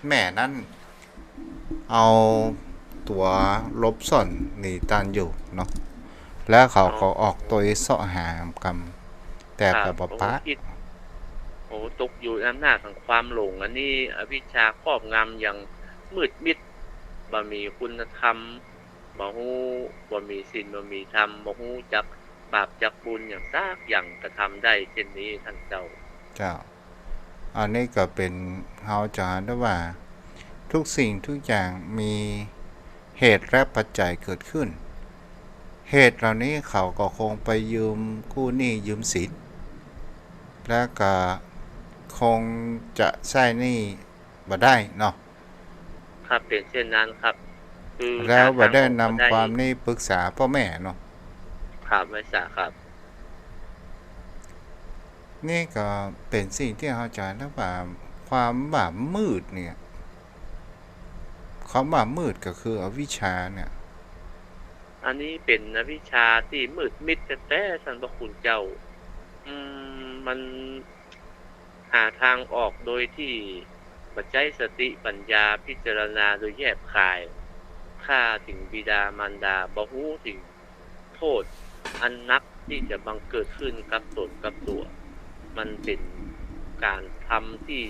แม่นั้นเอาตัวลบซ่อนหนีตานอยู่เนาะแล้วเขาก็ออกตัวเสาะหามกรรมแต่ก็บ่ปะโอ้ตกอยู่อำนาจของความหลงอันนี้อวิชชาครอบงำอย่างมืดมิดบ่มีคุณธรรมบ่ฮู้บ่มีศีลบ่มีธรรมบ่ฮู้จักบาปจักบุญอย่างซากอย่างกระทำได้เช่นนี้ท่านเจ้าอันนี้ก็เป็นเฮาจะได้ว่าทุกสิ่งทุกอย่างมีเหตุและปัจจัยเกิดขึ้นเหตุเหล่านี้เขาก็คงไปยืมกู้หนี้ยืมสินแล้วก็คงจะใช้หนี้บ่ได้เนาะครับเป็นเช่นนั้นครับแล้วบ่ได้นำความนี้ปรึกษาพ่อแม่เนาะครับไว้สาครับนี่ก็เป็นสิ่งที่เฮาจะได้ว่าความบาปมืดเนี่ยความบาปมืดก็คืออวิชชาเนี่ยอันนี้เป็นอวิชชาที่มืดมิดแต่ท่านพระคุณเจ้ามันหาทางออกโดยที่ปัจจัยสติปัญญาพิจารณาโดยแยบคายค่าถึงบิดามารดาบ่ฮู้ถึงโทษอันนักที่จะบังเกิดขึ้นกับตนกับตัวมันเป็นการทำที่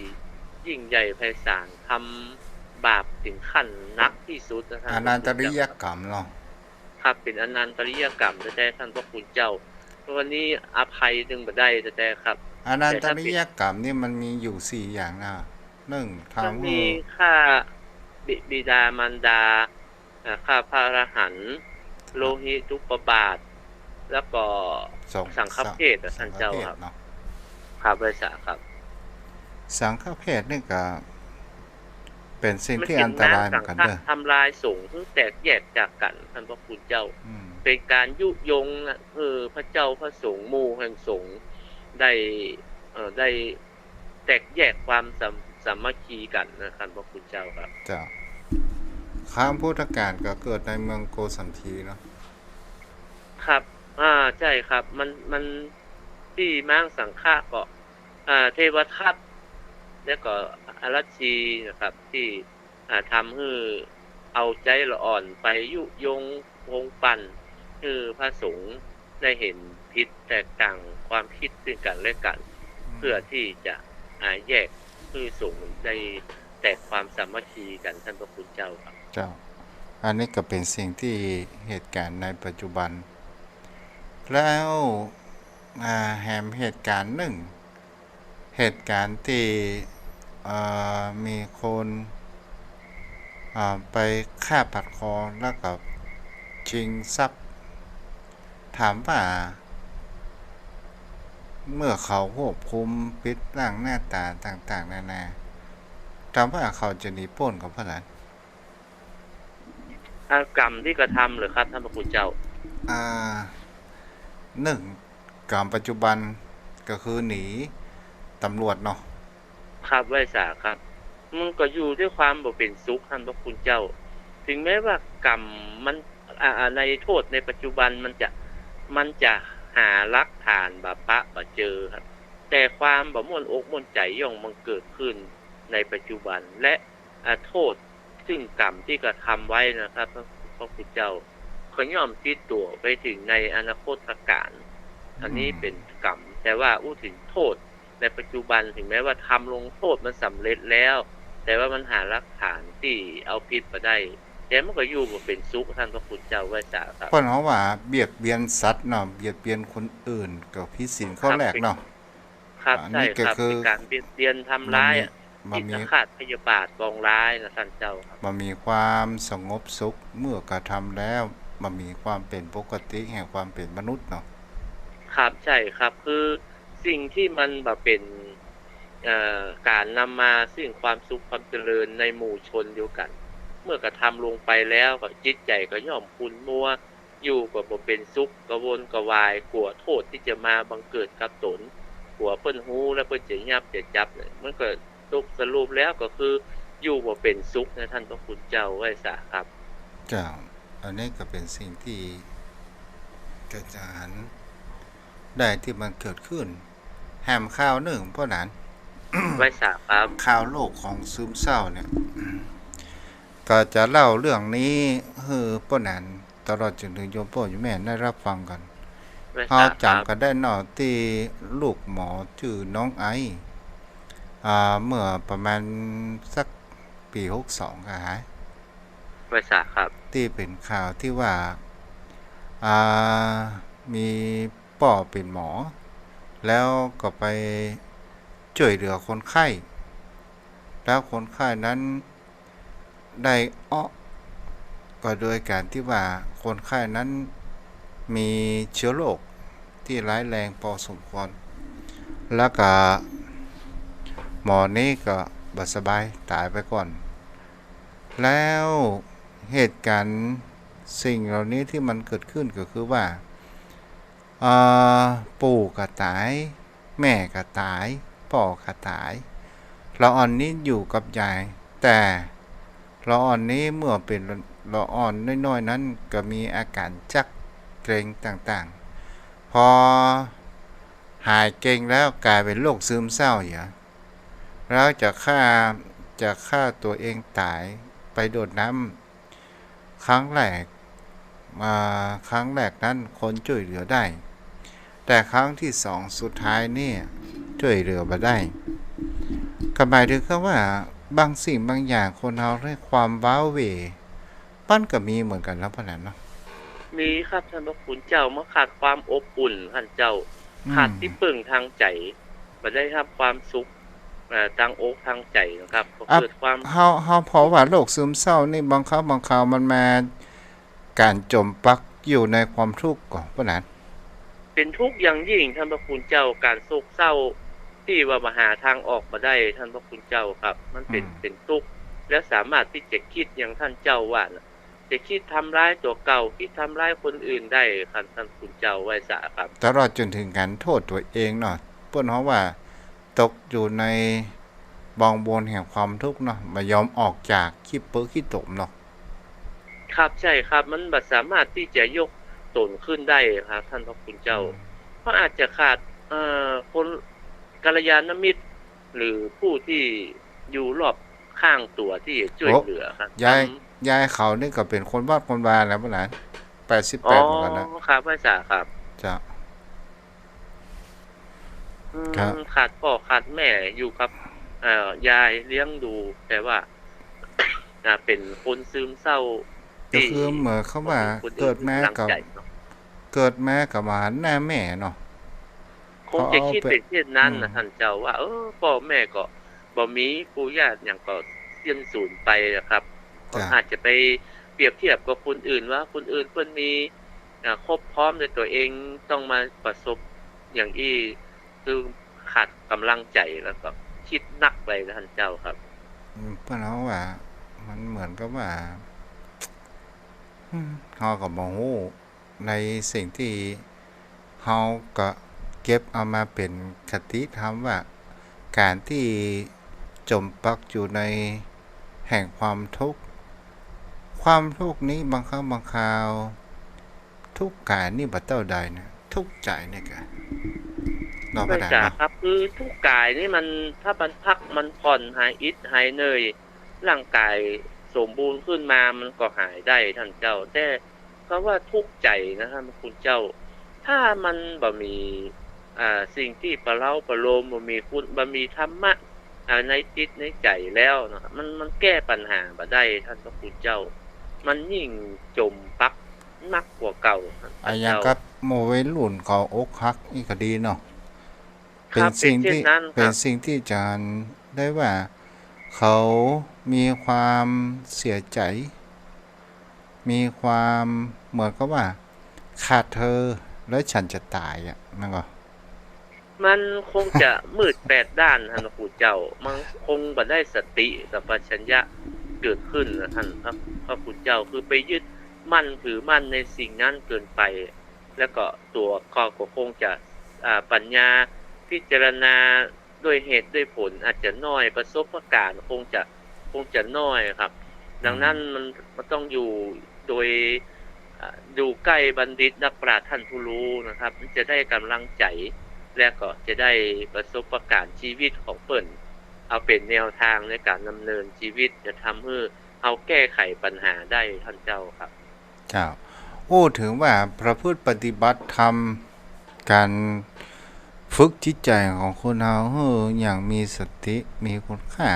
ยิ่งใหญ่ไพศาลทำบาปถึงขั้นนักที่สุดนะครับอนันตริยกรรมเนาะครับเป็นอนันตริยกรรมแต่ท่านพระคุณเจ้าวันนี้อภัยนึงบ่ได้แต่ครับอนันตริยกรรมนี่มันมีอยู่4อย่างนะ1ทำมีค่าบิดามารดาค่าพระอรหันต์โลหิตุปบาทแล้วก็สังฆเพศท่านเจ้าครับครับบริษัทครับสังฆเพศนี่ก็เป็นสิ่งที่อันตรายเหมือนกันเด้อทำลายสงฆ์แตกแยกจากกันท่านพระคุณเจ้าเป็นการยุยงพระเจ้าพระสงฆ์หมู่แห่งสงฆ์ได้แตกแยกความสามัคคีกันนะครับพระคุณเจ้าครับเจ้าข้ามพุทธกาลก็เกิดในเมืองโกสัมพีเนาะครับใช่ครับมันที่มังสังฆะก็เทวทัตแล้วก็อารัชชีนะครับที่ทำให้เอาใจละอ่อนไปยุยงวงปั่น คือพระสงฆ์ได้เห็นพิษแตกต่างความคิดซึ่งกันและกัน เพื่อที่จะแยกคือสงฆ์ได้แตกความสามัคคีกันท่านพระคุณเจ้าครับเจ้าอันนี้ก็เป็นสิ่งที่เหตุการณ์ในปัจจุบันแล้วแหมเหตุการณ์หนึ่งเหตุการณ์ที่มีคนไปฆ่าปัดคอแล้วก็ชิงทรัพย์ถามว่าเมื่อเขาควบคุมปิดร่างหน้าตาต่างๆนานาถามว่าเขาจะหนีพ้นกับพระหลานกรรมที่กระทำหรือครับท่านพระคุณเจ้าหนึ่งกรรมปัจจุบันก็คือหนีตำรวจเนาะครับไว้สาครับมันก็อยู่ด้วยความบ่เป็นสุขท่านพระคุณเจ้าถึงแม้ว่ากรรมมันในโทษในปัจจุบันมันจะหาหลักฐานบ่เจอครับแต่ความบ่ม่วนอกม่วนใจย่อมมันเกิดขึ้นในปัจจุบันและโทษซึ่งกรรมที่กระทำไว้นะครับพระคุณเจ้าเขาย่อมติดตัวไปถึงในอนาคตการอันนี้เป็นกรรมแต่ว่าถึงโทษในปัจจุบันถึงแม้ว่าทำลงโทษมันสำเร็จแล้วแต่ว่ามันหาหลักฐานที่เอาผิดมาได้แต่มันก็อยู่บ่เป็นสุขท่านพระคุณเจ้าไว้จ้าครับเพราะเขาว่าเบียดเบียนสัตว์เนาะเบียดเบียนคนอื่นก็ผิดศีลข้อแรกเนาะครับใช่ครับเป็นการเบียดเบียนทำร้ายจิตอาฆาตพยาบาทปองร้ายนะท่านเจ้าครับมันมีความสงบสุขเมื่อกระทำแล้วมันมีความเป็นปกติแห่งความเป็นมนุษย์เนาะครับใช่ครับคือสิ่งที่มันเป็นการนำมาซึ่งความสุขความเจริญในหมู่ชนเดียวกันเมื่อกระทำลงไปแล้วก็จิตใจก็ย่อมขุ่นมัวอยู่ก็บ่เป็นสุขกระวนกระวายกลัวโทษที่จะมาบังเกิดกับตนกลัวเพิ่นฮู้และเพิ่นจะยับจะจับเนี่ยมันก็ตกสรุปแล้วก็คืออยู่บ่เป็นสุขนะท่านพระคุณเจ้าไว้ซะครับเจ้าอันนี้ก็เป็นสิ่งที่กระจายได้ที่มันเกิดขึ้นแหมข่าวหนึ่งเพราะนั้นไว้ซะครับข่าวโลกของซึมเศร้าเนี่ยก็จะเล่าเรื่องนี้เพราะนั้นตลอดจนถึงโยมพ่อโยมแม่ได้รับฟังกันเขาจำกันได้เนาะที่ลูกหมอชื่อน้องไอเมื่อประมาณสักปี62ค่ะไว้ซะครับที่เป็นข่าวที่ว่ามีป่อเป็นหมอแล้วก็ไปช่วยเหลือคนไข้แล้วคนไข้นั้นได้ก็โดยการที่ว่าคนไข้นั้นมีเชื้อโรคที่ร้ายแรงพอสมควรแล้วก็หมอนี้ก็บ่สบายตายไปก่อนแล้วเหตุการณ์สิ่งเหล่านี้ที่มันเกิดขึ้นก็คือว่าปู่ก็ตายแม่ก็ตายพ่อก็ตายละอ่อนนี้อยู่กับยายแต่ละอ่อนนี้เมื่อเป็นละอ่อนน้อยๆนั้นก็มีอาการจักเกร็งต่างๆพอหายเกร็งแล้วกลายเป็นโรคซึมเศร้าอย่างแล้วจะฆ่าตัวเองตายไปโดดน้ำครั้งแรกนั้นคนช่วยเหลือได้แต่ครั้งที่สองสุดท้ายนี่ช่วยเหลือมาได้ก็หมายถึงว่าบางสิ่งบางอย่างคนเราให้ความว้าเหวปั้นก็มีเหมือนกันแล้วพนันเนาะมีครับท่านพระคุณเจ้าเมื่อขาดความอบอุ่นท่านเจ้าขาดที่พึ่งทางใจบ่ได้รับความสุขทางอกทางใจนะครับก็เกิดความเฮาเพราะว่าโรคซึมเศร้านี่บางคราวมันมาการจมปักอยู่ในความทุกข์ก่อนพนันเป็นทุกข์อย่างยิ่งท่านพระคุณเจ้าการโศกเศร้าที่ว่ามาหาทางออกมาได้ท่านพระคุณเจ้าครับมันเป็นทุกข์และสามารถที่จะคิดอย่างท่านเจ้าว่าจะคิดทำร้ายตัวเก่าคิดทำร้ายคนอื่นได้ครับท่านคุณเจ้าไว้ซะครับตลอดจนถึงการโทษตัวเองเนาะเพิ่นเฮาว่าตกอยู่ในบองบนแห่งความทุกข์เนาะไม่ยอมออกจากขี้เปื้อขี้ตมเนาะครับใช่ครับมันบ่สามารถที่จะยกตนขึ้นได้ครับท่านพระคุณเจ้าเพราะอาจจะขาดคนกัลยาณมิตรหรือผู้ที่อยู่รอบข้างตัวที่ช่วยเหลือครับยายเขานี่ก็เป็นคนวาดคนวาแล้วบ่ล่ะ อ๋อ88เหมือนกันนะครับพระอาจารย์ครับเจ้าอืครับขาดพ่อขาดแม่อยู่กับยายเลี้ยงดูแต่ว่าเป็นคนซึมเศร้าที่ก็คือเหมือนเขาบ่ว่ามีคนอื่เกิดนให้กำลังแม้กับใจเนาะหมาหน้าแม่เนาะคงจะเขาเอาไปคิดเป็นเช่นนั้นอืมนะท่านเจ้าว่าพ่อแม่ก็บ่มีปู่ย่าหยังก็เสียสูญไปอะครับก็จ้ะอาจจะไปเปรียบเทียบกับคนอื่นว่าคนอื่นเพิ่นมีครบพร้อมด้วยตัวเองต้องมาประสบอย่างอี้คือขาดกำลังใจแล้วก็คิดหนักไปนะท่านเจ้าครับเพราะเราว่ามันเหมือนกับว่าเราก็บ่ฮู้ในสิ่งที่เราก็เก็บเอามาเป็นคติธรรมว่าการที่จมปักอยู่ในแห่งความทุกข์ความทุกข์นี้บางครั้งบางคราวทุกข์กายนี่บ่เท่าใดนะทุกข์ใจนี่ก็เนาะพไม่ระดาเนาะจ๋าครับคือทุกกายนี่มันถ้ามันพักมันผ่อนหายอิดหายเหนื่อยร่างกายสมบูรณ์ขึ้นมามันก็หายได้ท่านเจ้าแต่ก็ว่าทุกข์ใจนะครับคุณเจ้าถ้ามันบ่มีสิ่งที่ประเล้าประโลมบ่มีคุณบ่มีธรรมะในจิตในใจแล้วนะครับมันแก้ปัญหาบ่ได้ท่านพระคุณเจ้ามันยิ่งจมปักนักกว่าเก่าท่านเจ้าอย่างกับหมู่วัยรุ่นเขาอกหักนี่ก็ดีเนาะ คเป็นรับเป็นสิ่งที่เช่นนั้นครับ อาจารย์ได้ว่าเขามีความเสียใจมีความเหมือนกับว่าขาดเธอแล้วฉันจะตายอ่ะนั่นก็มันคงจะมืดแปดด้านท่านพระคุณเจ้ามันคงบ่ได้สติสัมปชัญญะเกิดขึ้นนะท่านครับพระคุณเจ้าคือไปยึดมั่นถือมั่นในสิ่งนั้นเกินไปแล้วก็ตัวก็คงจะปัญญาพิจารณาด้วยเหตุด้วยผลอาจจะน้อยประสบการณ์คงจะน้อยครับดังนั้นมันต้องอยู่โดยอยู่ใกล้บัณฑิตนักปราชญ์ท่านผู้รู้นะครับมันจะได้กำลังใจ และก็จะได้ประสบการณ์ชีวิตของเปิ้นเอาเป็นแนวทางในการดำเนินชีวิตจะทำให้เอาแก้ไขปัญหาได้ท่านเจ้าครับเจ้าโอ้ถึงว่าประพฤติปฏิบัติธรรมการฝึกจิตใจของคนเราให้อย่างมีสติมีคุณค่า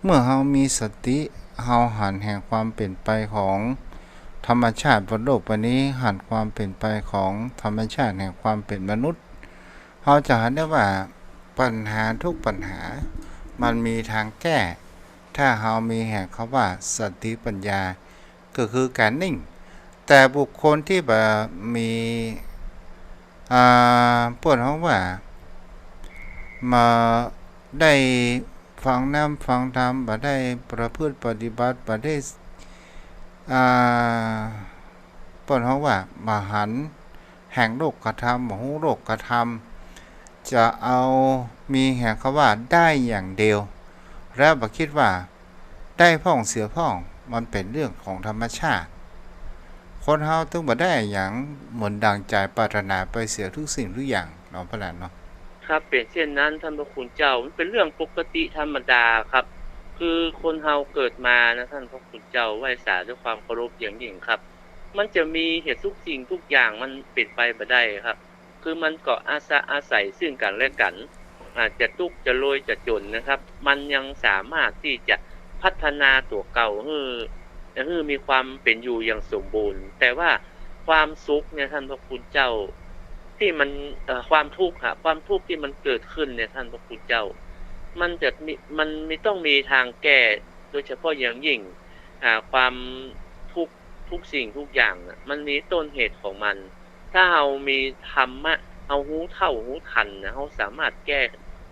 เมื่อเรามีสติเราหันแห่งความเปลี่ยนไปของธรรมชาติบนโลกใบนี้หันความเปลี่ยนไปของธรรมชาติแห่งความเป็นมนุษย์ เราจะเห็นได้ว่าปัญหาทุกปัญหามันมีทางแก้ถ้าเรามีแห่งเขาว่าสติปัญญาก็คือการนิ่งแต่บุคคลที่แบบมีปวดห้องว่ามาได้ฟังน้ำฟังธรรมบ่ได้ประพฤติปฏิบัติบ่ได้ปวดห้องว่ามาหันแห่งโลกกระทำหูโลกกระทำจะเอามีแห่งเขาว่าได้อย่างเดียวแล้วบ่คิดว่าได้พ่องเสือพ่องมันเป็นเรื่องของธรรมชาติคนเฮาถึงบ่ได้อย่างเหมือนดังใจปรารถนาไปเสียทุกสิ่งทุกอย่างเนาะพระหลานเนาะครับเป็นเช่นนั้นท่านพระคุณเจ้ามันเป็นเรื่องปกติธรรมดาครับคือคนเฮาเกิดมานะท่านพระคุณเจ้าไหว้สาด้วยความเคารพอย่างยิ่งครับมันจะมีเหตุทุกสิ่งทุกอย่างมันเป็นไปบ่ได้ครับคือมันก็อาศัยซึ่งกันและกันอาจจะทุกข์จะรวยจะจนนะครับมันยังสามารถที่จะพัฒนาตัวเก่าให้มีความเป็นอยู่อย่างสมบูรณ์แต่ว่าความสุขเนี่ยท่านพระคุณเจ้าที่มันความทุกข์ความทุกข์ที่มันเกิดขึ้นเนี่ยท่านพระคุณเจ้ามันไม่ต้องมีทางแก้โดยเฉพาะอย่างยิ่งความทุกข์ทุกสิ่งทุกอย่างมันมีต้นเหตุของมันถ้าเรามีธรรมะเอาหูเท่าหูทันนะเราสามารถแก้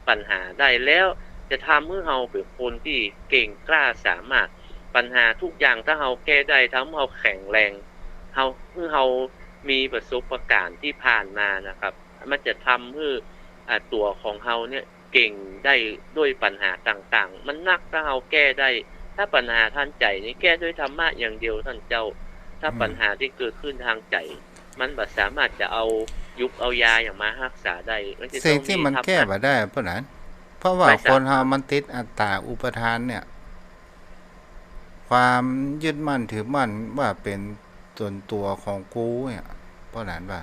ปัญหาได้แล้วจะทำให้เราเป็นคนที่เก่งกล้าสามารถปัญหาทุกอย่างถ้าเราแก้ได้ทำให้เราแข็งแรงเรามีประสบการณ์ที่ผ่านมานะครับมันจะทำให้ตัวของเราเนี่ยเก่งได้ด้วยปัญหาต่างๆมันนักถ้าเราแก้ได้ถ้าปัญหาทางใจนี่แก้ด้วยธรรมะอย่างเดียวท่านเจ้าถ้าปัญหาที่เกิดขึ้นทางใจมันบ่สามารถจะเอายุบเอายาอย่างมารักษาได้มันจะสิ่ต้องงที่มันมีธรรมะแก้บ่ได้เพราะนั้นเพราะว่าไม่คนทราบครับเฮามันติดอัตตาอุปทานเนี่ยความยึดมั่นถือมั่นว่าเป็น ส่วนตัวของกูเนี่ยเพราะนั้นป่ะ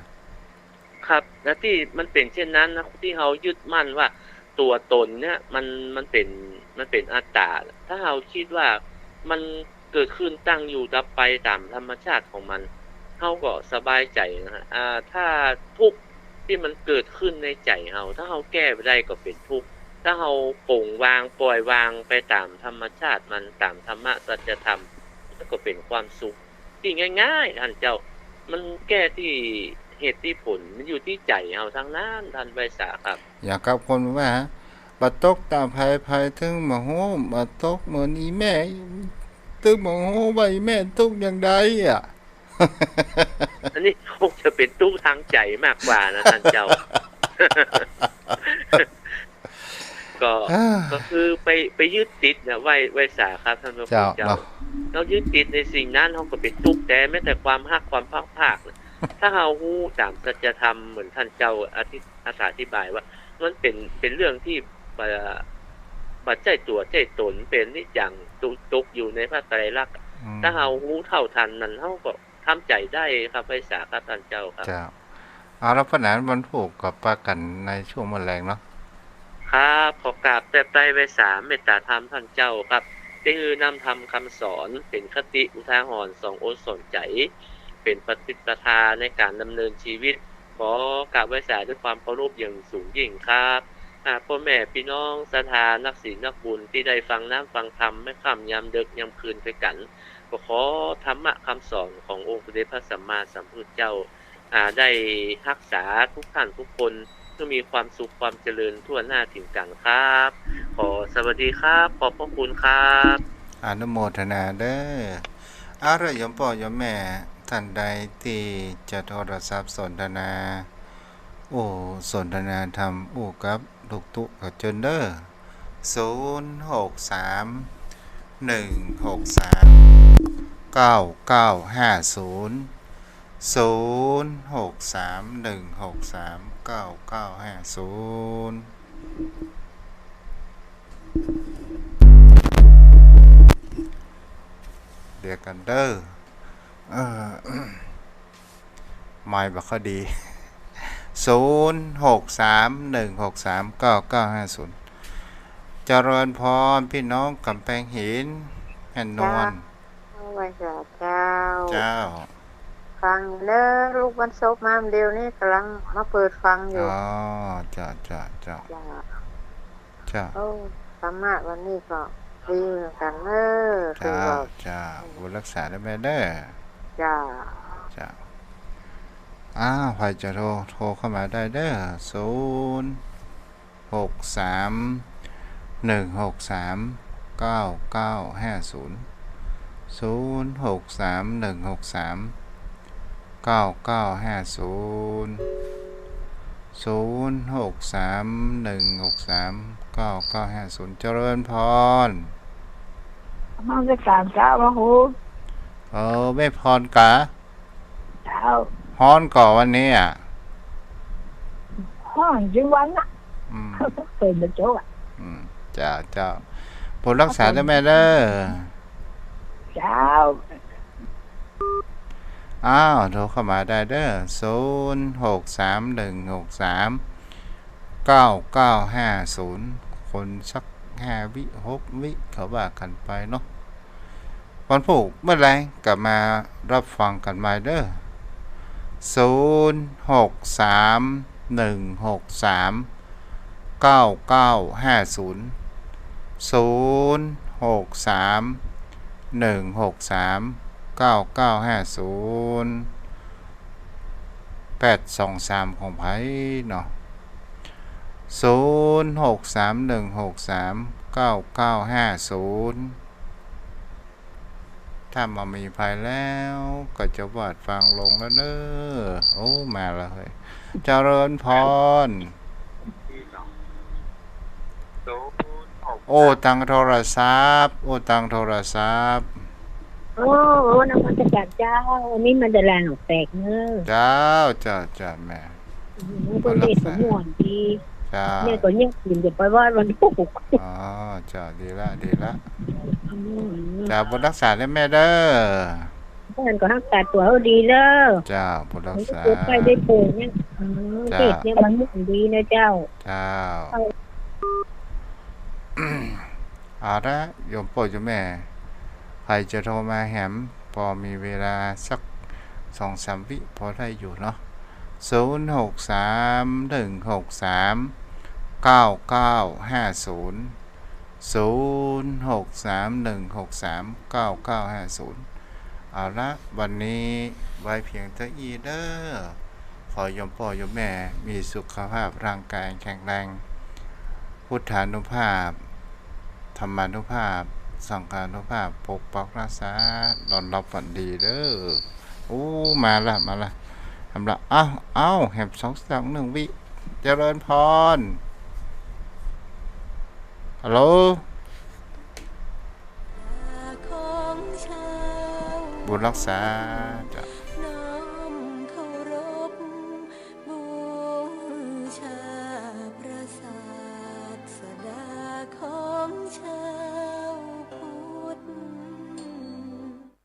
ครับและที่มันเป็นเช่นนั้นนะที่เรายึดมั่นว่าตัวตนเนี่ยมันเป็นอัตตาถ้าเราคิดว่ามันเกิดขึ้นตั้งอยู่ดับไปตามธรรมชาติของมันเราก็สบายใจนะฮะถ้าทุกข์ที่มันเกิดขึ้นในใจเราถ้าเราแก้ไม่ได้ก็เป็นทุกข์ถ้าเราปล่งวางปล่อยวางไปตามธรรมชาติมันตามธรรมะสัจธรรมก็เป็นความสุขที่ง่ายๆท่านเจ้ามันแก้ที่เหตุที่ผลมันอยู่ที่ใจเอาทั้งนั้นท่านไพศาลครับอยากกับคนว่าบัดตกตาภัยถึงมาโหบัดตกเหมือนอีแม่ตึกมาโหไว้แม่ตุกอย่างใดอ่ะ อันนี้คงจะเป็นตู้ทางใจมากกว่านะท่านเจ้า ก็ก็คือไปยึดติดนะไว้สาครับท่านพระคุณเจ้าเรายึดติดในสิ่งนั้นเราก็เป็นทุกข์แต่แม้แต่ความฮักความภาคถ้าเราฮู้ตามสัจธรรมเหมือนท่านเจ้าอธิบายว่ามันเป็นเรื่องที่บัดใจตัวใจตนเป็นนิจจังตุกอยู่ในพระไตรลักษณ์ถ้าเราฮู้เท่าทันนั้นเราก็ทำใจได้ครับไพศาลครับท่านเจ้าครับเอาแล้วพระนานวันผูกกับปากันในช่วงมะแรงเนาะครับขอกราบแต่ไตรไพศาลเมตตาธรรมท่านเจ้าครับที่คือนำธรรมคำสอนเป็นคติอุทาหรณ์ส่องโอษสอนใจเป็นปฏิปทาในการดำเนินชีวิตขอกราบไพศาลด้วยความเคารพอย่างสูงยิ่งครับพ่อแม่พี่น้องศรัทธานักศีลนักบุญที่ได้ฟังน้ำฟังธรรมไม่ค่ำยามดึกยามคืนไปกันก็ขอธรรมะคำสอนขององค์สมเด็จพระสัมมาสัมพุทธเจ้าได้รักษาทุกท่านทุกคนก็มีความสุขความเจริญทั่วหน้าถึงกันครับขอสวัสดีครับขอบพระคุณครับอนุโมทนาเด้อเอาละโยมพ่อโยมแม่ท่านใดที่จะโทรศัพท์สนทนาสนทนาธรรมกับลูกตุกับเจนเดอร์เรียกกันเด้อไม่บักคดี0631639950เจริญพรพี่น้องกำแพงหินแผ่นนวลไว้เจ้าฟังเด้อลูกวันศุกร์มาเดียวนี้กำลังมาเปิดฟังอยู่จ้าธรรมะวันนี้ก็ดีเหมือนกันเด้อจ้าบุญรักษาได้ไหมเด้อจ้าใครจะโทรเข้ามาได้เด้อเจริญพรมาจะการเจ้ามาหูไม่พรกะเจ้าฮอนก่อวันนี้ฮ้อนจริงวันน่ะเป็นเจ้าจ้าผลรักษาได้ไหมเด้อเจ้าโทรเข้ามาได้เด้อ0631639950คนสัก5 วิ 6 วิเขาว่ากันไปเนาะวันพุธเมื่อไรกลับมารับฟังกันใหม่เด้อ0631639950ของไผเนาะ0631639950ถ้ามามีภัยแล้วก็จะวาดฟังลงแล้วเด้อมาแล้วเฮ้ยเจริญพรตังโทรศัพท์ตังโทรศัพท์น้ำมันจะกัดเจ้าวันนี้มันจะแรงออกแตกเนอะเจ้าแม่คนเด็กสมวนดีเนี่ยก็ยังกินจะไปว่าวันพุธจ้าดีละจ้าบนรักษาได้แม่เด้อ ท่านก็รักษาตัวเอาดีเด้อ เจ้าผู้รักษา เกิดไปได้เปิดเนี่ยเกิดเนี่ยมันไม่ดีนะเจ้า เจ้า เอาละโยมปู่โยมแม่ใครจะโทรมาแหมพอมีเวลาสัก2-3 วิพอได้อยู่เนาะ0631639950 0631639950เอาละวันนี้ไว้เพียงเท่านี้เด้อขอโยมพ่อโยมแม่มีสุขภาพร่างกายแข็งแรงพุทธานุภาพธรรมานุภาพสังฆานุภาพปกปักรักษานอนรับฝันดีเด้อโอ้มาละทำละเอ้าแหบ2-1 วิเจริญพรฮัลโหลบุญรักษาจ้ะ